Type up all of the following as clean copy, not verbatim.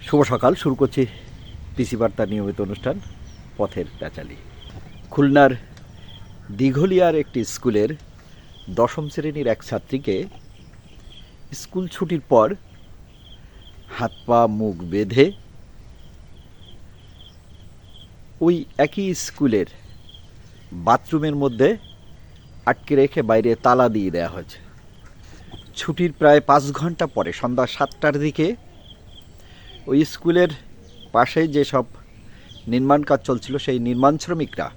শুভ সকাল। শুরু করছি পিসি বার্তার নিয়মিত অনুষ্ঠান পথের প্যাচালি। খুলনার দিঘলিয়ার একটি স্কুলের দশম শ্রেণীর এক ছাত্রীকে স্কুল ছুটির পর হাত পা মুখ বেঁধে ওই একই স্কুলের বাথরুমের মধ্যে আটকে রেখে বাইরে তালা দিয়ে দেওয়া হয়েছে। ছুটির প্রায় 5 ঘন্টা পরে সন্ধ্যা 7টার দিকে ওই স্কুলের পাশে যেসব নির্মাণ কাজ চলছিল সেই নির্মাণ শ্রমিকরা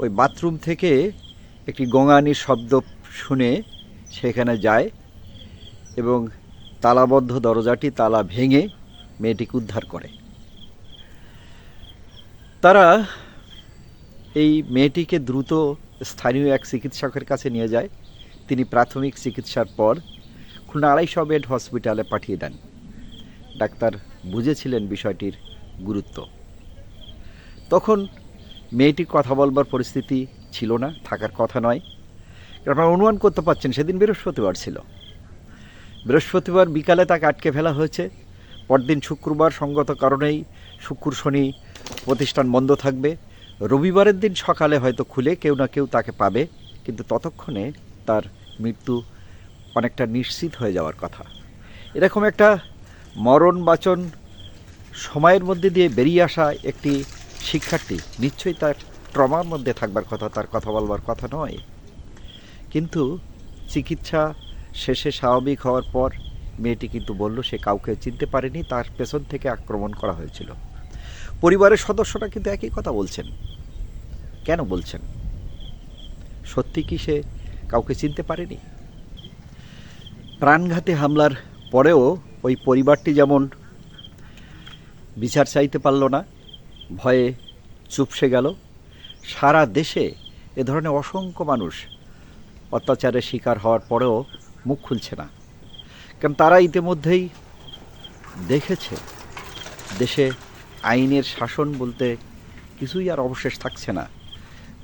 ওই বাথরুম থেকে একটি গঙানির শব্দ শুনে সেখানে যায় এবং তালাবদ্ধ দরজাটি তালা ভেঙে মেয়েটিকে উদ্ধার করে। তারা এই মেয়েটিকে দ্রুত স্থানীয় এক চিকিৎসকের কাছে নিয়ে যায়। তিনি প্রাথমিক চিকিৎসার পর খুলনা 250 বেড হসপিটালে পাঠিয়ে দেন। ডাক্তার বুঝেছিলেন বিষয়টির গুরুত্ব। তখন মেয়েটি কথা বলবার পরিস্থিতি ছিল না, থাকার কথা নয়। আপনারা অনুমান করতে পারছেন সেদিন বৃহস্পতিবার ছিল। বৃহস্পতিবার বিকালে তাকে আটকে ফেলা হয়েছে। পরদিন শুক্রবার সঙ্গত কারণেই শুক্র শনি প্রতিষ্ঠান বন্ধ থাকবে। রবিবারের দিন সকালে হয়তো খুলে কেউ না কেউ তাকে পাবে, কিন্তু ততক্ষণে তার মৃত্যু অনেকটা নিশ্চিত হয়ে যাওয়ার কথা। এরকম একটা মরণ বাচন সময়ের মধ্যে দিয়ে বেরিয়ে আসা একটি শিক্ষার্থী নিশ্চয়ই তার ট্রমার মধ্যে থাকবার কথা, তার কথা বলবার কথা নয়। কিন্তু চিকিৎসা শেষে স্বাভাবিক হওয়ার পর মেয়েটি কিন্তু বলল সে কাউকে চিনতে পারেনি, তার পেছন থেকে আক্রমণ করা হয়েছিল। পরিবারের সদস্যরা কিন্তু একই কথা বলছেন। কেন বলছেন? সত্যি কি সে কাউকে চিনতে পারেনি? প্রাণঘাতী হামলার পরেও ওই পরিবারটি যেমন বিচার চাইতে পারল না, ভয়ে চুপসে গেল, সারা দেশে এ ধরনের অসংখ্য মানুষ অত্যাচারের শিকার হওয়ার পরেও মুখ খুলছে না। কারণ তারা ইতিমধ্যেই দেখেছে দেশে আইনের শাসন বলতে কিছুই আর অবশেষ থাকছে না।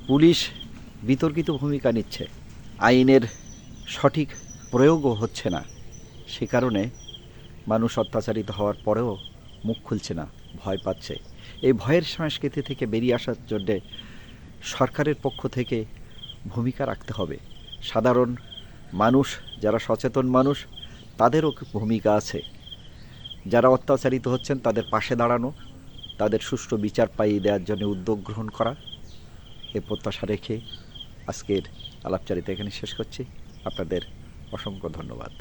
পুলিশ বিতর্কিত ভূমিকা নিচ্ছে, আইনের সঠিক প্রয়োগও হচ্ছে না। সে কারণে মানুষ অত্যাচারিত হওয়ার পরেও মুখ খুলছে না, ভয় পাচ্ছে। এই ভয়ের সংস্কৃতি থেকে বেরিয়ে আসার জন্যে সরকারের পক্ষ থেকে ভূমিকা রাখতে হবে। সাধারণ মানুষ, যারা সচেতন মানুষ, তাদেরও ভূমিকা আছে। যারা অত্যাচারিত হচ্ছেন তাদের পাশে দাঁড়ানো, তাদের সুষ্ঠু বিচার পাইয়ে দেওয়ার জন্য উদ্যোগ গ্রহণ করা। এ প্রত্যাশা রেখে আজকের আলাপচারিতা এখানে শেষ করছি। আপনাদের অসংখ্য ধন্যবাদ।